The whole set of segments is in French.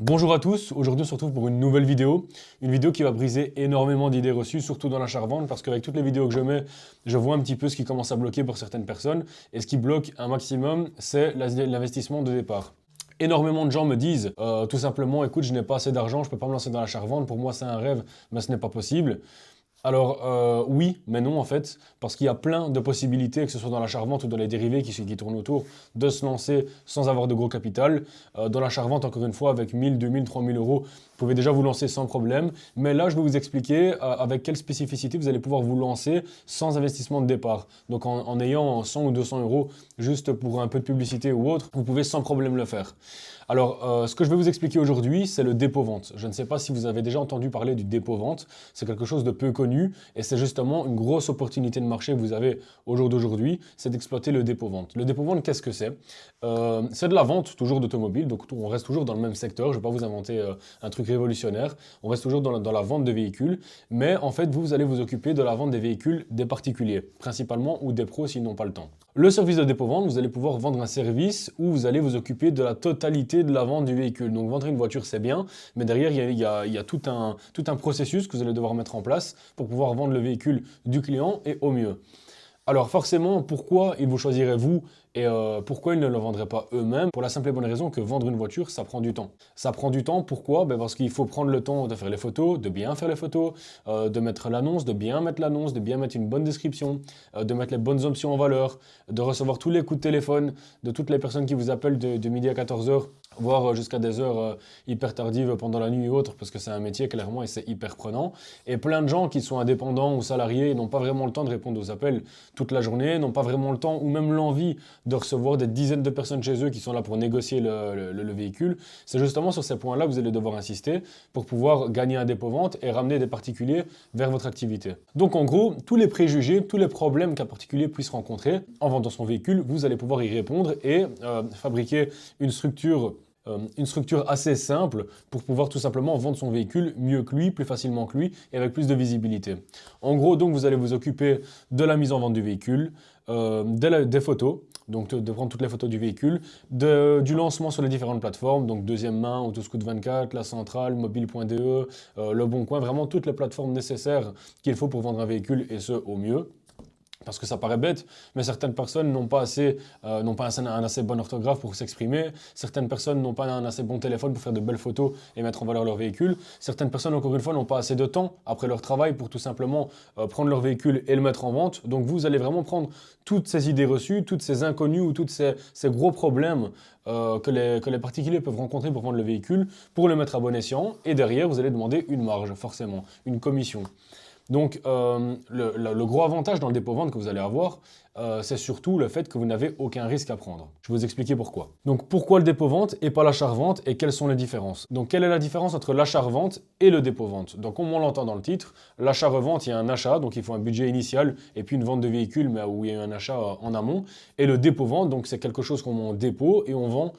Bonjour à tous, aujourd'hui on se retrouve pour une nouvelle vidéo. Une vidéo qui va briser énormément d'idées reçues, surtout dans l'achat-revente, parce qu'avec toutes les vidéos que je mets, je vois un petit peu ce qui commence à bloquer pour certaines personnes. Et ce qui bloque un maximum, c'est l'investissement de départ. Énormément de gens me disent tout simplement, écoute, je n'ai pas assez d'argent, je ne peux pas me lancer dans l'achat-revente, pour moi c'est un rêve, mais ce n'est pas possible. Alors oui, mais non en fait, parce qu'il y a plein de possibilités, que ce soit dans l'achat-revente ou dans les dérivés qui tournent autour, de se lancer sans avoir de gros capital. Dans l'achat-revente, encore une fois, avec 1000, 2000, 3000 euros, vous pouvez déjà vous lancer sans problème. Mais là, je vais vous expliquer avec quelle spécificité vous allez pouvoir vous lancer sans investissement de départ. Donc en ayant 100 ou 200 euros juste pour un peu de publicité ou autre, vous pouvez sans problème le faire. Alors, ce que je vais vous expliquer aujourd'hui, c'est le dépôt-vente. Je ne sais pas si vous avez déjà entendu parler du dépôt-vente. C'est quelque chose de peu connu et c'est justement une grosse opportunité de marché que vous avez au jour d'aujourd'hui, c'est d'exploiter le dépôt-vente. Le dépôt-vente, qu'est-ce que c'est? C'est de la vente toujours d'automobiles, donc on reste toujours dans le même secteur. Je ne vais pas vous inventer un truc révolutionnaire. On reste toujours dans la vente de véhicules, mais en fait, vous allez vous occuper de la vente des véhicules des particuliers, principalement, ou des pros s'ils n'ont pas le temps. Le service de dépôt-vente, vous allez pouvoir vendre un service où vous allez vous occuper de la totalité de la vente du véhicule. Donc vendre une voiture, c'est bien, mais derrière, il y a tout un processus que vous allez devoir mettre en place pour pouvoir vendre le véhicule du client et au mieux. Alors forcément, pourquoi ils vous choisiraient vous et pourquoi ils ne le vendraient pas eux-mêmes? Pour la simple et bonne raison que vendre une voiture, ça prend du temps. Ça prend du temps, pourquoi? Parce qu'il faut prendre le temps de faire les photos, de bien faire les photos, de mettre l'annonce, de bien mettre l'annonce, de bien mettre une bonne description, de mettre les bonnes options en valeur, de recevoir tous les coups de téléphone de toutes les personnes qui vous appellent de midi à 14 heures, voire jusqu'à des heures hyper tardives pendant la nuit et autres, parce que c'est un métier clairement et c'est hyper prenant. Et plein de gens qui sont indépendants ou salariés n'ont pas vraiment le temps de répondre aux appels toute la journée, n'ont pas vraiment le temps ou même l'envie de recevoir des dizaines de personnes chez eux qui sont là pour négocier le véhicule. C'est justement sur ces points-là que vous allez devoir insister pour pouvoir gagner un dépôt-vente et ramener des particuliers vers votre activité. Donc en gros, tous les préjugés, tous les problèmes qu'un particulier puisse rencontrer en vendant son véhicule, vous allez pouvoir y répondre et fabriquer une structure assez simple pour pouvoir tout simplement vendre son véhicule mieux que lui, plus facilement que lui et avec plus de visibilité. En gros, donc, vous allez vous occuper de la mise en vente du véhicule, des photos, donc de prendre toutes les photos du véhicule, du lancement sur les différentes plateformes, donc Deuxième Main, Autoscout24, La Centrale, Mobile.de, Le Bon Coin, vraiment toutes les plateformes nécessaires qu'il faut pour vendre un véhicule et ce au mieux. Parce que ça paraît bête, mais certaines personnes n'ont pas un assez bon orthographe pour s'exprimer. Certaines personnes n'ont pas un assez bon téléphone pour faire de belles photos et mettre en valeur leur véhicule. Certaines personnes, encore une fois, n'ont pas assez de temps après leur travail pour tout simplement prendre leur véhicule et le mettre en vente. Donc vous allez vraiment prendre toutes ces idées reçues, toutes ces inconnues ou tous ces gros problèmes que les particuliers peuvent rencontrer pour vendre le véhicule, pour le mettre à bon escient. Et derrière, vous allez demander une marge, forcément, une commission. Donc, le gros avantage dans le dépôt-vente que vous allez avoir, c'est surtout le fait que vous n'avez aucun risque à prendre. Je vais vous expliquer pourquoi. Donc, pourquoi le dépôt-vente et pas l'achat-revente et quelles sont les différences? Donc, quelle est la différence entre l'achat-revente et le dépôt-vente? Donc, comme on l'entend dans le titre, l'achat-revente, il y a un achat, donc il faut un budget initial et puis une vente de véhicule, mais où il y a eu un achat en amont. Et le dépôt-vente, donc c'est quelque chose qu'on met en dépôt et on vend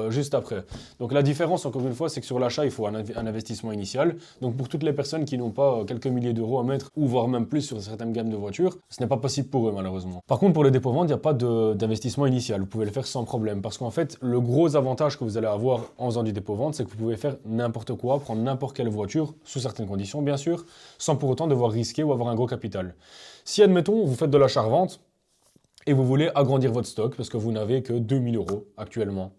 juste après. Donc, la différence, encore une fois, c'est que sur l'achat, il faut un investissement initial. Donc, pour toutes les personnes qui n'ont pas quelques milliers d'euros à mettre ou voire même plus sur certaines gammes de voitures, ce n'est pas possible pour eux malheureusement. Par contre, pour le dépôt-vente, il n'y a pas d'investissement initial. Vous pouvez le faire sans problème parce qu'en fait, le gros avantage que vous allez avoir en faisant du dépôt-vente, c'est que vous pouvez faire n'importe quoi, prendre n'importe quelle voiture, sous certaines conditions bien sûr, sans pour autant devoir risquer ou avoir un gros capital. Si admettons, vous faites de l'achat-revente et vous voulez agrandir votre stock parce que vous n'avez que 2000 euros actuellement.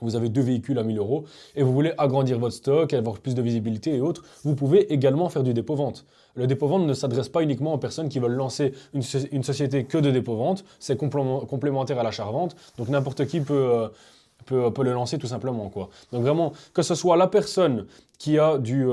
Vous avez 2 véhicules à 1000 euros et vous voulez agrandir votre stock, avoir plus de visibilité et autres, vous pouvez également faire du dépôt-vente. Le dépôt-vente ne s'adresse pas uniquement aux personnes qui veulent lancer une société que de dépôt-vente, c'est complémentaire à l'achat-revente, donc n'importe qui peut le lancer tout simplement, quoi. Donc vraiment, que ce soit la personne qui a du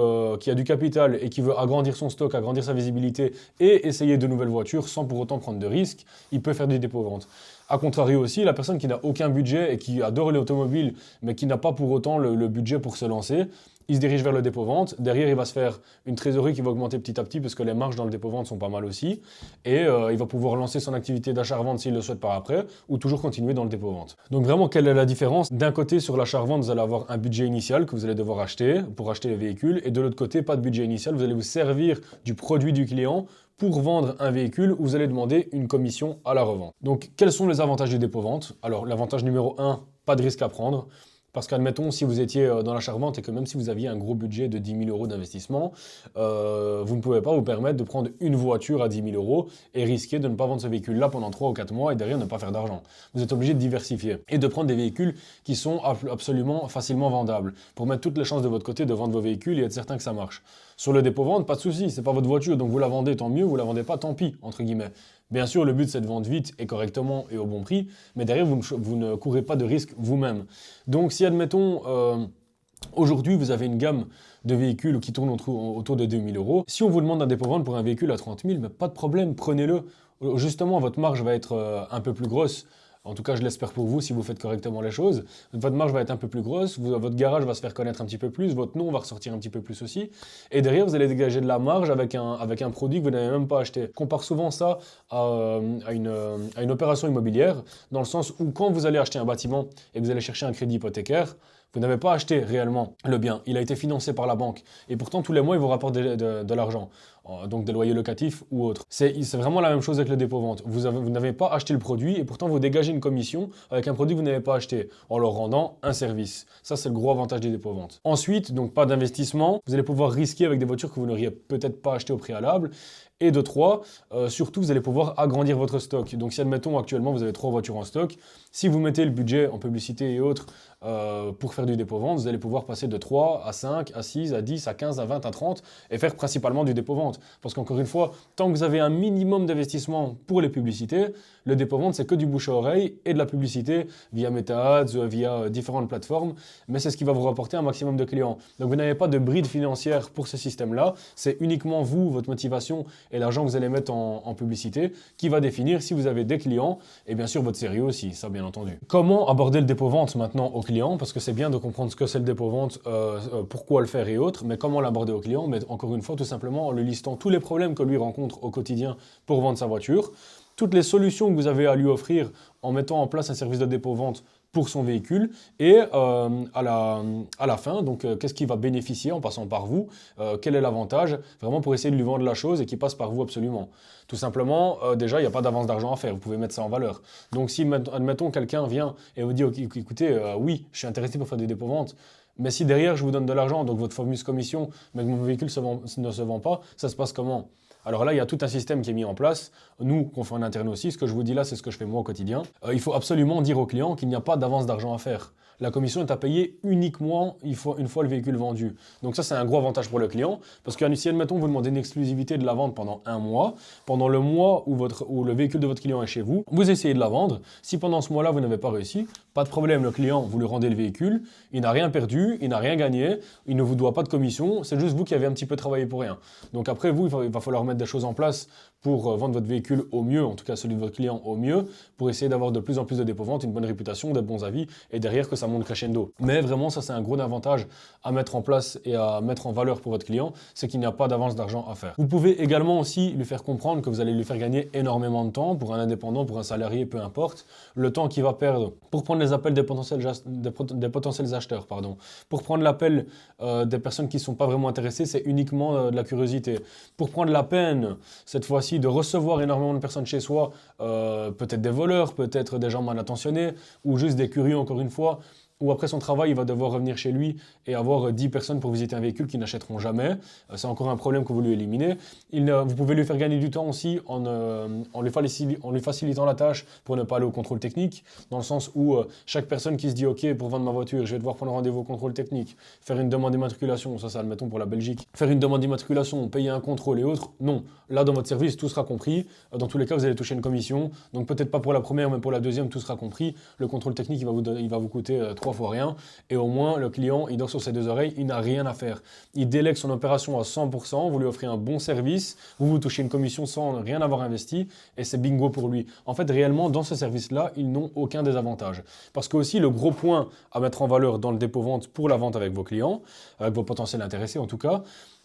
capital et qui veut agrandir son stock, agrandir sa visibilité et essayer de nouvelles voitures sans pour autant prendre de risques, il peut faire du dépôt-vente. A contrario aussi, la personne qui n'a aucun budget et qui adore l'automobile, mais qui n'a pas pour autant le budget pour se lancer, il se dirige vers le dépôt-vente. Derrière, il va se faire une trésorerie qui va augmenter petit à petit parce que les marges dans le dépôt-vente sont pas mal aussi. Et il va pouvoir lancer son activité d'achat-revente s'il le souhaite par après ou toujours continuer dans le dépôt-vente. Donc vraiment, quelle est la différence? D'un côté, sur l'achat-revente, vous allez avoir un budget initial que vous allez devoir acheter pour acheter le véhicule. Et de l'autre côté, pas de budget initial. Vous allez vous servir du produit du client pour vendre un véhicule où vous allez demander une commission à la revente. Donc, quels sont les avantages du dépôt-vente? Alors, l'avantage numéro 1, pas de risque à prendre. Parce qu'admettons, si vous étiez dans l'achat-revente et que même si vous aviez un gros budget de 10 000 euros d'investissement, vous ne pouvez pas vous permettre de prendre une voiture à 10 000 euros et risquer de ne pas vendre ce véhicule-là pendant 3 ou 4 mois et derrière ne pas faire d'argent. Vous êtes obligé de diversifier et de prendre des véhicules qui sont absolument facilement vendables pour mettre toutes les chances de votre côté de vendre vos véhicules et être certain que ça marche. Sur le dépôt-vente, pas de souci, c'est pas votre voiture, donc vous la vendez, tant mieux, vous la vendez pas, tant pis, entre guillemets. Bien sûr, le but c'est de vendre vite et correctement et au bon prix, mais derrière vous ne courez pas de risque vous-même. Donc si admettons, aujourd'hui vous avez une gamme de véhicules qui tournent autour de 2 000 euros, si on vous demande un dépôt-vente pour un véhicule à 30 000, mais pas de problème, prenez-le. Justement, votre marge va être un peu plus grosse. En tout cas, je l'espère pour vous si vous faites correctement les choses. Votre marge va être un peu plus grosse, votre garage va se faire connaître un petit peu plus, votre nom va ressortir un petit peu plus aussi. Et derrière, vous allez dégager de la marge avec un produit que vous n'avez même pas acheté. On compare souvent ça à une opération immobilière, dans le sens où quand vous allez acheter un bâtiment et que vous allez chercher un crédit hypothécaire, vous n'avez pas acheté réellement le bien, il a été financé par la banque. Et pourtant, tous les mois, il vous rapporte de l'argent, donc des loyers locatifs ou autres. C'est vraiment la même chose avec le dépôt-vente. Vous n'avez pas acheté le produit et pourtant, vous dégagez une commission avec un produit que vous n'avez pas acheté, en leur rendant un service. Ça, c'est le gros avantage des dépôts-ventes. Ensuite, donc pas d'investissement, vous allez pouvoir risquer avec des voitures que vous n'auriez peut-être pas achetées au préalable. Et de 3, surtout, vous allez pouvoir agrandir votre stock. Donc si, admettons, actuellement, vous avez 3 voitures en stock, si vous mettez le budget en publicité et autres pour faire du dépôt-vente, vous allez pouvoir passer de 3 à 5, à 6, à 10, à 15, à 20, à 30 et faire principalement du dépôt-vente. Parce qu'encore une fois, tant que vous avez un minimum d'investissement pour les publicités, le dépôt-vente, c'est que du bouche à oreille et de la publicité via MetaAds, via différentes plateformes, mais c'est ce qui va vous rapporter un maximum de clients. Donc vous n'avez pas de bride financière pour ce système-là, c'est uniquement vous, votre motivation et l'argent que vous allez mettre en publicité qui va définir si vous avez des clients et bien sûr votre sérieux aussi, ça bien entendu. Comment aborder le dépôt-vente maintenant au client? Parce que c'est bien de comprendre ce que c'est le dépôt-vente, pourquoi le faire et autres, mais comment l'aborder au client? Mais encore une fois, tout simplement en lui listant tous les problèmes que lui rencontre au quotidien pour vendre sa voiture, toutes les solutions que vous avez à lui offrir en mettant en place un service de dépôt-vente pour son véhicule et à la fin, donc qu'est-ce qui va bénéficier en passant par vous, quel est l'avantage, vraiment pour essayer de lui vendre la chose et qui passe par vous absolument. Tout simplement, déjà, il n'y a pas d'avance d'argent à faire, vous pouvez mettre ça en valeur. Donc si, admettons, quelqu'un vient et vous dit, écoutez, oui, je suis intéressé pour faire des dépôts-ventes, mais si derrière je vous donne de l'argent, donc votre fameuse commission, mais que mon véhicule ne se vend pas, ça se passe comment? Alors là, il y a tout un système qui est mis en place. Nous, qu'on fait en interne aussi, ce que je vous dis là, c'est ce que je fais moi au quotidien. Il faut absolument dire au client qu'il n'y a pas d'avance d'argent à faire. La commission est à payer uniquement une fois le véhicule vendu. Donc ça, c'est un gros avantage pour le client. Parce que si, admettons, vous demandez une exclusivité de la vente pendant un mois, pendant le mois où le véhicule de votre client est chez vous, vous essayez de la vendre. Si pendant ce mois-là, vous n'avez pas réussi, pas de problème, le client, vous lui rendez le véhicule, il n'a rien perdu, il n'a rien gagné, il ne vous doit pas de commission, c'est juste vous qui avez un petit peu travaillé pour rien. Donc après, vous, il va falloir mettre des choses en place pour vendre votre véhicule au mieux, en tout cas celui de votre client au mieux, pour essayer d'avoir de plus en plus de dépôt-ventes, une bonne réputation, des bons avis, et derrière que ça monte crescendo. Mais vraiment, ça c'est un gros avantage à mettre en place et à mettre en valeur pour votre client, c'est qu'il n'y a pas d'avance d'argent à faire. Vous pouvez également aussi lui faire comprendre que vous allez lui faire gagner énormément de temps, pour un indépendant, pour un salarié, peu importe, le temps qu'il va perdre pour prendre les appels des potentiels acheteurs, pour prendre l'appel des personnes qui ne sont pas vraiment intéressées, c'est uniquement de la curiosité. Pour prendre la peine, cette fois-ci, de recevoir énormément de personnes chez soi, peut-être des voleurs, peut-être des gens mal intentionnés, ou juste des curieux encore une fois, ou après son travail, il va devoir revenir chez lui et avoir 10 personnes pour visiter un véhicule qu'ils n'achèteront jamais. C'est encore un problème que vous lui éliminez. Vous pouvez lui faire gagner du temps aussi en lui facilitant la tâche pour ne pas aller au contrôle technique, dans le sens où chaque personne qui se dit « Ok, pour vendre ma voiture, je vais devoir prendre rendez-vous au contrôle technique, faire une demande d'immatriculation », ça admettons pour la Belgique, faire une demande d'immatriculation, payer un contrôle et autres, non. Là, dans votre service, tout sera compris. Dans tous les cas, vous allez toucher une commission. Donc peut-être pas pour la première, mais pour la deuxième, tout sera compris. Le contrôle technique, il va vous coûter 3 fois rien, et au moins le client il dort sur ses 2 oreilles, il n'a rien à faire, il délègue son opération à 100%, vous lui offrez un bon service, vous touchez une commission sans rien avoir investi et c'est bingo pour lui. En fait réellement dans ce service là ils n'ont aucun désavantage, parce que aussi le gros point à mettre en valeur dans le dépôt-vente pour la vente avec vos clients, avec vos potentiels intéressés en tout cas,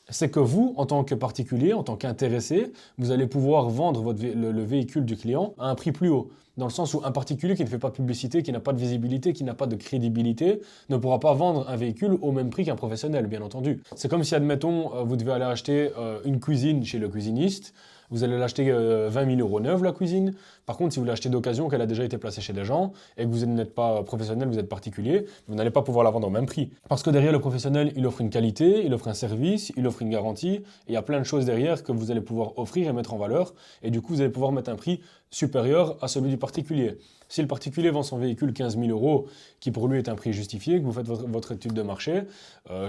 c'est que vous, en tant que particulier, en tant qu'intéressé, vous allez pouvoir vendre le véhicule du client à un prix plus haut. Dans le sens où un particulier qui ne fait pas de publicité, qui n'a pas de visibilité, qui n'a pas de crédibilité, ne pourra pas vendre un véhicule au même prix qu'un professionnel, bien entendu. C'est comme si, admettons, vous devez aller acheter une cuisine chez le cuisiniste. vous allez l'acheter 20 000 € neuve, la cuisine. Par contre, si vous l'achetez d'occasion, qu'elle a déjà été placée chez des gens, et que vous n'êtes pas professionnel, vous êtes particulier, vous n'allez pas pouvoir la vendre au même prix. Parce que derrière le professionnel, il offre une qualité, il offre un service, il offre une garantie, et il y a plein de choses derrière que vous allez pouvoir offrir et mettre en valeur, et du coup, vous allez pouvoir mettre un prix supérieur à celui du particulier. Si le particulier vend son véhicule 15 000 €, qui pour lui est un prix justifié, que vous faites votre étude de marché,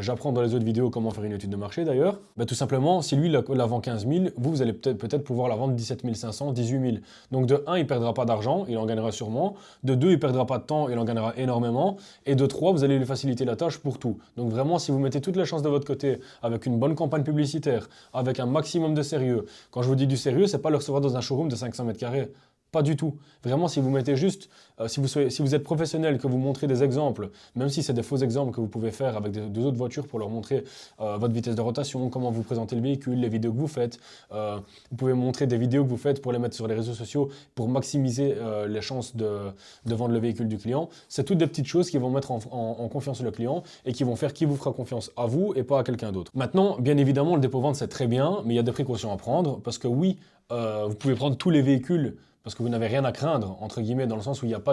j'apprends dans les autres vidéos comment faire une étude de marché d'ailleurs, tout simplement, si lui la vend 15 000, vous allez peut-être pouvoir la vendre 17 500, 18 000. Donc de 1, il ne perdra pas d'argent, il en gagnera sûrement. De 2, il ne perdra pas de temps, il en gagnera énormément. Et de 3, vous allez lui faciliter la tâche pour tout. Donc vraiment, si vous mettez toutes les chances de votre côté, avec une bonne campagne publicitaire, avec un maximum de sérieux, quand je vous dis du sérieux, c'est pas le recevoir dans un showroom de 500 mètres carrés. Pas du tout. Vraiment, si vous mettez juste, si vous êtes professionnel, que vous montrez des exemples, même si c'est des faux exemples que vous pouvez faire avec deux autres voitures pour leur montrer votre vitesse de rotation, comment vous présentez le véhicule, les vidéos que vous faites. Vous pouvez montrer des vidéos que vous faites pour les mettre sur les réseaux sociaux pour maximiser les chances de vendre le véhicule du client. C'est toutes des petites choses qui vont mettre en confiance le client et qui vont faire qu'il vous fera confiance à vous et pas à quelqu'un d'autre. Maintenant, bien évidemment, le dépôt-vente, c'est très bien, mais il y a des précautions à prendre parce que oui, vous pouvez prendre tous les véhicules parce que vous n'avez rien à craindre, entre guillemets, dans le sens où il n'y a pas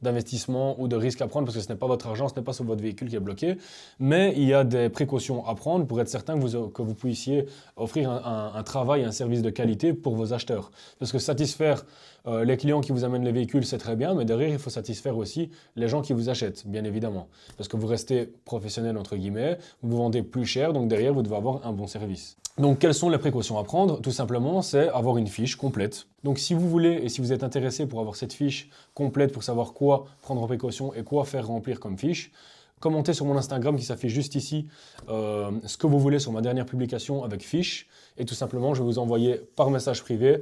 d'investissement ou de risque à prendre, parce que ce n'est pas votre argent, ce n'est pas sur votre véhicule qui est bloqué, mais il y a des précautions à prendre pour être certain que vous puissiez offrir un travail, un service de qualité pour vos acheteurs. Parce que satisfaire les clients qui vous amènent les véhicules, c'est très bien, mais derrière, il faut satisfaire aussi les gens qui vous achètent, bien évidemment. Parce que vous restez professionnel, entre guillemets, vous vendez plus cher, donc derrière, vous devez avoir un bon service. Donc, quelles sont les précautions à prendre? Tout simplement, c'est avoir une fiche complète. Donc, si vous voulez et si vous êtes intéressé pour avoir cette fiche complète pour savoir quoi prendre en précaution et quoi faire remplir comme fiche, commentez sur mon Instagram qui s'affiche juste ici ce que vous voulez sur ma dernière publication avec fiche. Et tout simplement, je vais vous envoyer par message privé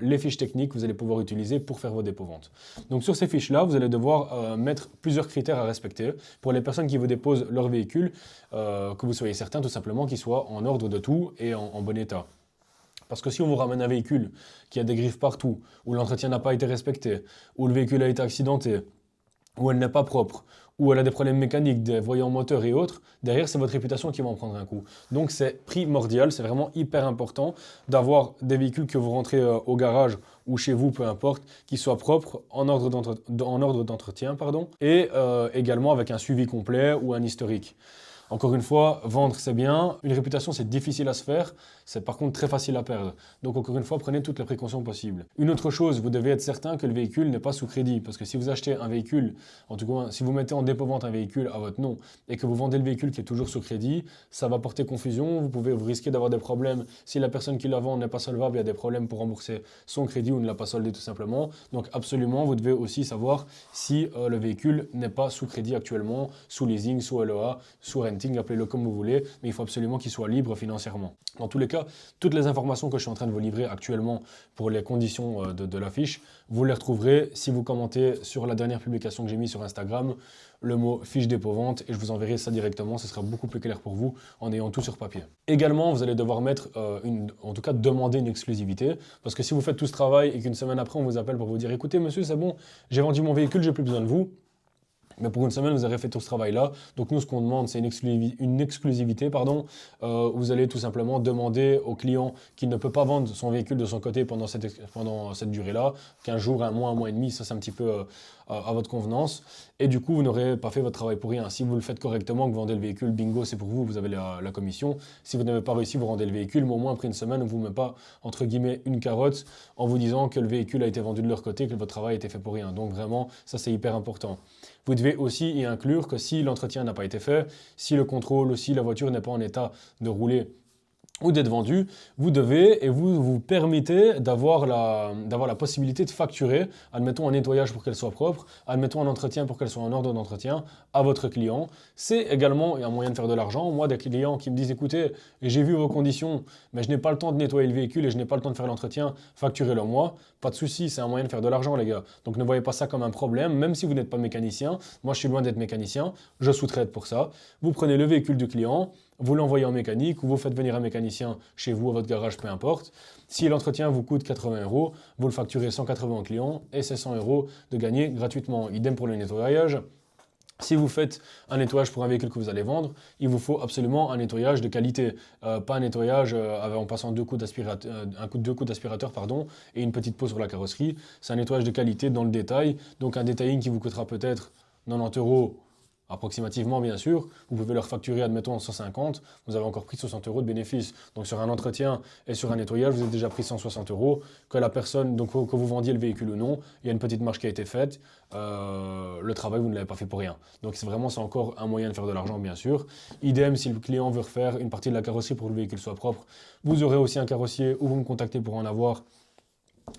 les fiches techniques que vous allez pouvoir utiliser pour faire vos dépôts-ventes. Donc sur ces fiches-là, vous allez devoir mettre plusieurs critères à respecter pour les personnes qui vous déposent leur véhicule, que vous soyez certain tout simplement qu'il soit en ordre de tout et en bon état. Parce que si on vous ramène un véhicule qui a des griffes partout, où l'entretien n'a pas été respecté, où le véhicule a été accidenté, où elle n'est pas propre, où elle a des problèmes mécaniques, des voyants moteurs et autres, derrière, c'est votre réputation qui va en prendre un coup. Donc, c'est primordial, c'est vraiment hyper important d'avoir des véhicules que vous rentrez au garage ou chez vous, peu importe, qui soient propres, en ordre d'entretien, et également avec un suivi complet ou un historique. Encore une fois, vendre c'est bien, une réputation c'est difficile à se faire, c'est par contre très facile à perdre. Donc encore une fois, prenez toutes les précautions possibles. Une autre chose, vous devez être certain que le véhicule n'est pas sous crédit, parce que si vous achetez un véhicule, en tout cas si vous mettez en dépôt-vente un véhicule à votre nom et que vous vendez le véhicule qui est toujours sous crédit, ça va porter confusion, vous risquez d'avoir des problèmes. Si la personne qui la vend n'est pas solvable, il y a des problèmes pour rembourser son crédit ou ne l'a pas soldé tout simplement. Donc absolument, vous devez aussi savoir si le véhicule n'est pas sous crédit actuellement, sous leasing, sous LOA, sous renting, appelez-le comme vous voulez, mais il faut absolument qu'il soit libre financièrement. Dans tous les cas, toutes les informations que je suis en train de vous livrer actuellement pour les conditions de la fiche, vous les retrouverez si vous commentez sur la dernière publication que j'ai mise sur Instagram, le mot fiche dépôt-vente, et je vous enverrai ça directement, ce sera beaucoup plus clair pour vous en ayant tout sur papier. Également, vous allez devoir mettre, en tout cas demander une exclusivité, parce que si vous faites tout ce travail et qu'une semaine après on vous appelle pour vous dire « Écoutez monsieur, c'est bon, j'ai vendu mon véhicule, j'ai plus besoin de vous », mais pour une semaine, vous aurez fait tout ce travail-là. Donc nous, ce qu'on demande, c'est une exclusivité. Vous allez tout simplement demander au client qu'il ne peut pas vendre son véhicule de son côté pendant cette durée-là, 15 jours, un mois et demi, ça c'est un petit peu à votre convenance. Et du coup, vous n'aurez pas fait votre travail pour rien. Si vous le faites correctement, que vous vendez le véhicule, bingo, c'est pour vous, vous avez la commission. Si vous n'avez pas réussi, vous rendez le véhicule, mais au moins après une semaine, on ne vous met pas, entre guillemets, une carotte en vous disant que le véhicule a été vendu de leur côté, que votre travail a été fait pour rien. Donc vraiment, ça c'est hyper important. Vous devez aussi y inclure que si l'entretien n'a pas été fait, si le contrôle, si la voiture n'est pas en état de rouler ou d'être vendue, vous devez et vous vous permettez d'avoir la possibilité de facturer, admettons un nettoyage pour qu'elle soit propre, admettons un entretien pour qu'elle soit en ordre d'entretien à votre client. C'est également un moyen de faire de l'argent. Moi, des clients qui me disent « Écoutez, j'ai vu vos conditions, mais je n'ai pas le temps de nettoyer le véhicule et je n'ai pas le temps de faire l'entretien, facturez-le moi ». Pas de souci, c'est un moyen de faire de l'argent, les gars. Donc ne voyez pas ça comme un problème, même si vous n'êtes pas mécanicien. Moi, je suis loin d'être mécanicien, je sous-traite pour ça. Vous prenez le véhicule du client, vous l'envoyez en mécanique ou vous faites venir un mécanicien chez vous, à votre garage, peu importe. Si l'entretien vous coûte 80 €, vous le facturez 180 au client et c'est 100 € de gagner gratuitement. Idem pour le nettoyage. Si vous faites un nettoyage pour un véhicule que vous allez vendre, il vous faut absolument un nettoyage de qualité. Pas un nettoyage en passant deux coups d'aspirateur pardon, et une petite peau sur la carrosserie. C'est un nettoyage de qualité dans le détail. Donc un detailing qui vous coûtera peut-être 90 € approximativement, bien sûr. Vous pouvez leur facturer, admettons, 150. Vous avez encore pris 60 € de bénéfice. Donc sur un entretien et sur un nettoyage, vous avez déjà pris 160 €. Que la personne, donc que vous vendiez le véhicule ou non, il y a une petite marge qui a été faite. Le travail, vous ne l'avez pas fait pour rien. Donc c'est encore un moyen de faire de l'argent, bien sûr. Idem, si le client veut refaire une partie de la carrosserie pour que le véhicule soit propre, vous aurez aussi un carrossier ou vous me contactez pour en avoir.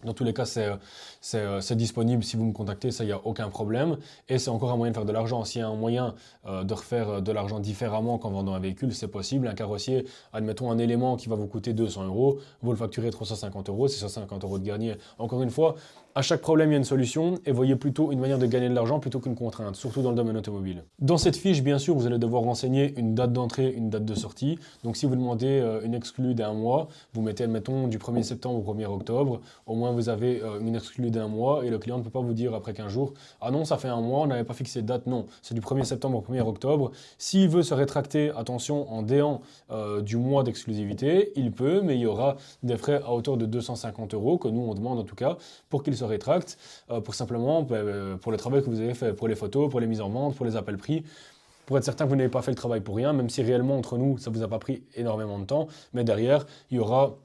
Dans tous les cas, c'est disponible si vous me contactez, ça, il n'y a aucun problème. Et c'est encore un moyen de faire de l'argent. S'il y a un moyen de refaire de l'argent différemment qu'en vendant un véhicule, c'est possible. Un carrossier, admettons un élément qui va vous coûter 200 €, vous le facturez 350 €, c'est 150 € de gagné. Encore une fois, à chaque problème, il y a une solution et voyez plutôt une manière de gagner de l'argent plutôt qu'une contrainte, surtout dans le domaine automobile. Dans cette fiche, bien sûr, vous allez devoir renseigner une date d'entrée, une date de sortie. Donc si vous demandez une exclue d'1 mois, vous mettez, admettons, du 1er septembre au 1er octobre. Au moins, vous avez une exclue d'1 mois et le client ne peut pas vous dire après 15 jours « Ah non, ça fait 1 mois, on n'avait pas fixé de date. » Non, c'est du 1er septembre au 1er octobre. S'il veut se rétracter, attention, en déant du mois d'exclusivité, il peut, mais il y aura des frais à hauteur de 250 € que nous, on demande en tout cas, pour qu'il se rétracte, pour simplement, pour le travail que vous avez fait, pour les photos, pour les mises en vente, pour les appels prix, pour être certain que vous n'avez pas fait le travail pour rien, même si réellement, entre nous, ça ne vous a pas pris énormément de temps, mais derrière, il y aura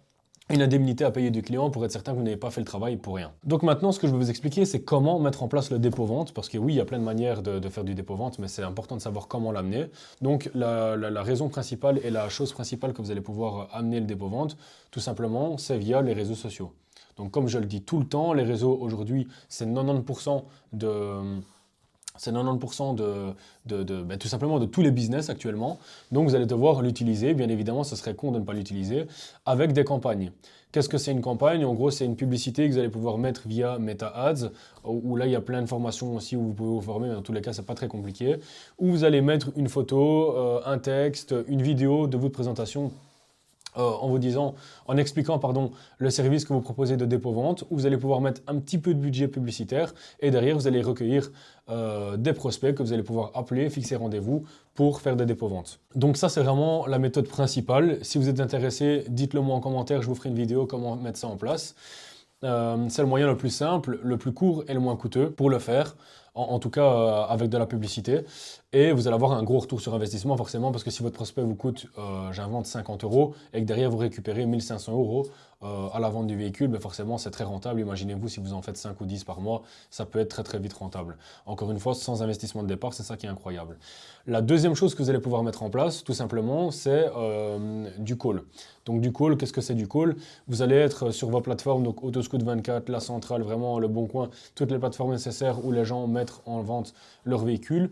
une indemnité à payer du client pour être certain que vous n'avez pas fait le travail pour rien. Donc maintenant, ce que je vais vous expliquer, c'est comment mettre en place le dépôt-vente, parce que oui, il y a plein de manières de faire du dépôt-vente, mais c'est important de savoir comment l'amener. Donc la raison principale et la chose principale que vous allez pouvoir amener le dépôt-vente, tout simplement, c'est via les réseaux sociaux. Donc comme je le dis tout le temps, les réseaux aujourd'hui, c'est 90% tout simplement de tous les business actuellement. Donc vous allez devoir l'utiliser. Bien évidemment, ce serait con de ne pas l'utiliser avec des campagnes. Qu'est-ce que c'est une campagne? En gros, c'est une publicité que vous allez pouvoir mettre via Meta Ads, où là, il y a plein de formations aussi où vous pouvez vous former, mais dans tous les cas, c'est pas très compliqué. Où vous allez mettre une photo, un texte, une vidéo de votre présentation en expliquant le service que vous proposez de dépôt-vente, où vous allez pouvoir mettre un petit peu de budget publicitaire et derrière vous allez recueillir des prospects que vous allez pouvoir appeler, fixer rendez-vous pour faire des dépôts-ventes. Donc ça c'est vraiment la méthode principale. Si vous êtes intéressé, dites-le moi en commentaire, je vous ferai une vidéo comment mettre ça en place. C'est le moyen le plus simple, le plus court et le moins coûteux pour le faire, en tout cas avec de la publicité. Et vous allez avoir un gros retour sur investissement forcément, parce que si votre prospect vous coûte, j'invente 50 € et que derrière vous récupérez 1500 € à la vente du véhicule, ben forcément c'est très rentable. Imaginez-vous si vous en faites 5 ou 10 par mois, ça peut être très très vite rentable. Encore une fois, sans investissement de départ, c'est ça qui est incroyable. La deuxième chose que vous allez pouvoir mettre en place, tout simplement, c'est du call. Donc du call, qu'est-ce que c'est du call? Vous allez être sur vos plateformes, donc Autoscout24, La Centrale, vraiment Le Bon Coin, toutes les plateformes nécessaires où les gens mettent en vente leur véhicule.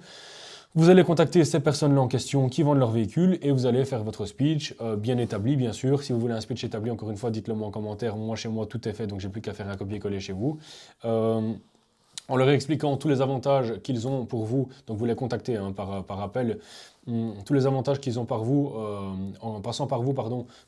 Vous allez contacter ces personnes-là en question qui vendent leur véhicule et vous allez faire votre speech bien établi, bien sûr. Si vous voulez un speech établi, encore une fois, dites-le moi en commentaire. Moi, chez moi, tout est fait, donc j'ai plus qu'à faire un copier-coller chez vous. En leur expliquant tous les avantages qu'ils ont pour vous, donc vous les contactez par appel, tous les avantages qu'ils ont en passant par vous,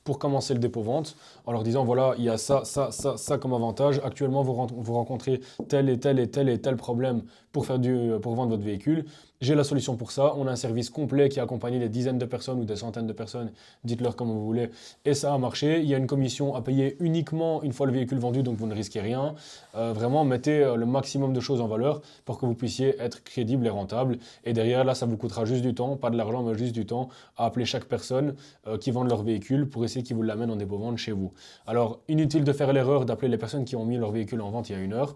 pour commencer le dépôt-vente, en leur disant voilà, il y a ça comme avantage. Actuellement, vous rencontrez tel et tel et tel et tel problème pour vendre votre véhicule. J'ai la solution pour ça. On a un service complet qui accompagne des dizaines de personnes ou des centaines de personnes. Dites-leur comme vous voulez. Et ça a marché. Il y a une commission à payer uniquement une fois le véhicule vendu, donc vous ne risquez rien. Vraiment, mettez le maximum de choses en valeur pour que vous puissiez être crédible et rentable. Et derrière, là, ça vous coûtera juste du temps, pas de l'argent, mais juste du temps à appeler chaque personne qui vend leur véhicule pour essayer qu'ils vous l'amènent en dépôt-vente chez vous. Alors, inutile de faire l'erreur d'appeler les personnes qui ont mis leur véhicule en vente il y a 1 heure.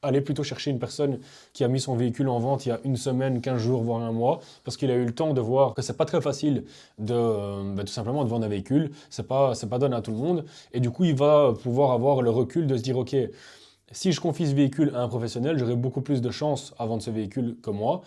Allez plutôt chercher une personne qui a mis son véhicule en vente il y a 1 semaine, 15 jours, voire 1 mois, parce qu'il a eu le temps de voir que c'est pas très facile tout simplement de vendre un véhicule. C'est pas donné à tout le monde. Et du coup, il va pouvoir avoir le recul de se dire, ok, si je confie ce véhicule à un professionnel, j'aurai beaucoup plus de chances à vendre ce véhicule que moi.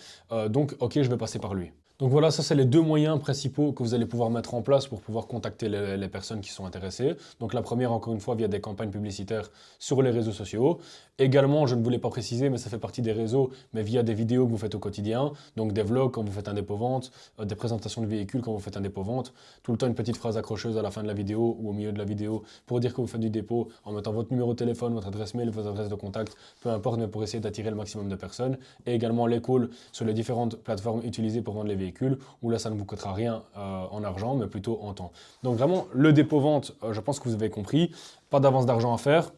Donc, ok, je vais passer par lui. Donc voilà, ça c'est les deux moyens principaux que vous allez pouvoir mettre en place pour pouvoir contacter les personnes qui sont intéressées. Donc la première, encore une fois, via des campagnes publicitaires sur les réseaux sociaux. Également, je ne voulais pas préciser, mais ça fait partie des réseaux, mais via des vidéos que vous faites au quotidien. Donc des vlogs quand vous faites un dépôt-vente, des présentations de véhicules quand vous faites un dépôt-vente. Tout le temps une petite phrase accrocheuse à la fin de la vidéo ou au milieu de la vidéo pour dire que vous faites du dépôt en mettant votre numéro de téléphone, votre adresse mail, votre adresse de contact, peu importe, mais pour essayer d'attirer le maximum de personnes. Et également les calls sur les différentes plateformes utilisées pour vendre les véhicules, où là ça ne vous coûtera rien en argent, mais plutôt en temps. Donc vraiment, le dépôt-vente, je pense que vous avez compris, pas d'avance d'argent à faire.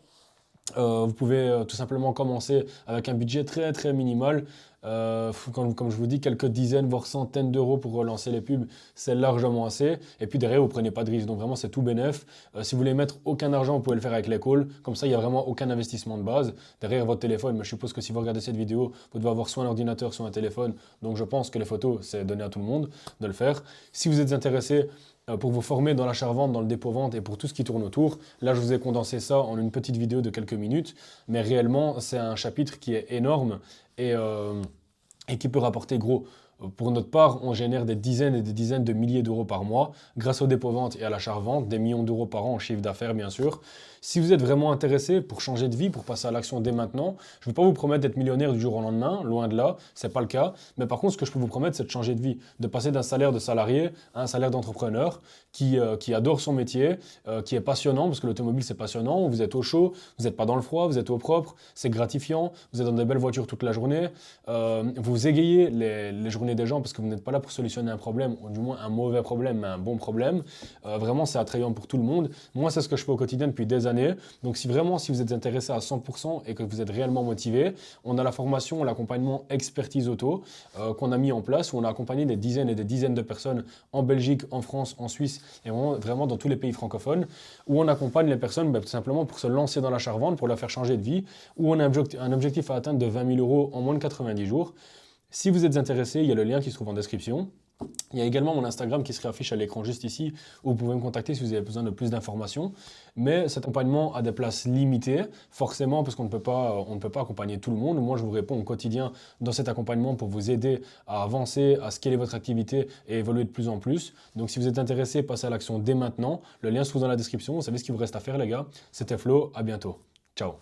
Vous pouvez tout simplement commencer avec un budget très très minimal. Comme je vous dis, quelques dizaines voire centaines d'euros pour relancer les pubs, c'est largement assez. Et puis derrière, vous ne prenez pas de risque. Donc vraiment, c'est tout bénef. Si vous voulez mettre aucun argent, vous pouvez le faire avec les calls. Comme ça, il n'y a vraiment aucun investissement de base. Derrière votre téléphone, mais je suppose que si vous regardez cette vidéo, vous devez avoir soit un ordinateur, soit un téléphone. Donc je pense que les photos, c'est donné à tout le monde de le faire. Si vous êtes intéressé pour vous former dans l'achat-revente, dans le dépôt-vente et pour tout ce qui tourne autour. Là, je vous ai condensé ça en une petite vidéo de quelques minutes, mais réellement, c'est un chapitre qui est énorme et qui peut rapporter gros. Pour notre part, on génère des dizaines et des dizaines de milliers d'euros par mois grâce au dépôt-vente et à l'achat-revente, des millions d'euros par an en chiffre d'affaires, bien sûr. Si vous êtes vraiment intéressé pour changer de vie, pour passer à l'action dès maintenant, je ne vais pas vous promettre d'être millionnaire du jour au lendemain, loin de là, ce n'est pas le cas. Mais par contre, ce que je peux vous promettre, c'est de changer de vie, de passer d'un salaire de salarié à un salaire d'entrepreneur qui adore son métier, qui est passionnant, parce que l'automobile c'est passionnant, vous êtes au chaud, vous n'êtes pas dans le froid, vous êtes au propre, c'est gratifiant, vous êtes dans des belles voitures toute la journée, vous égayez les journées des gens parce que vous n'êtes pas là pour solutionner un problème, ou du moins un mauvais problème, mais un bon problème. Vraiment, c'est attrayant pour tout le monde. Moi, c'est ce que je fais au quotidien depuis des années. Donc, si vous êtes intéressé à 100% et que vous êtes réellement motivé, on a la formation, l'accompagnement Expertise Auto qu'on a mis en place, où on a accompagné des dizaines et des dizaines de personnes en Belgique, en France, en Suisse et vraiment dans tous les pays francophones, où on accompagne les personnes tout simplement pour se lancer dans l'achat-revente, pour leur faire changer de vie, où on a un objectif à atteindre de 20 000 euros en moins de 90 jours. Si vous êtes intéressé, il y a le lien qui se trouve en description. Il y a également mon Instagram qui se réaffiche à l'écran juste ici, où vous pouvez me contacter si vous avez besoin de plus d'informations. Mais cet accompagnement a des places limitées, forcément, parce qu'on ne peut pas accompagner tout le monde. Moi, je vous réponds au quotidien dans cet accompagnement pour vous aider à avancer, à scaler votre activité et évoluer de plus en plus. Donc, si vous êtes intéressé, passez à l'action dès maintenant. Le lien se trouve dans la description. Vous savez ce qu'il vous reste à faire, les gars. C'était Flo, à bientôt. Ciao.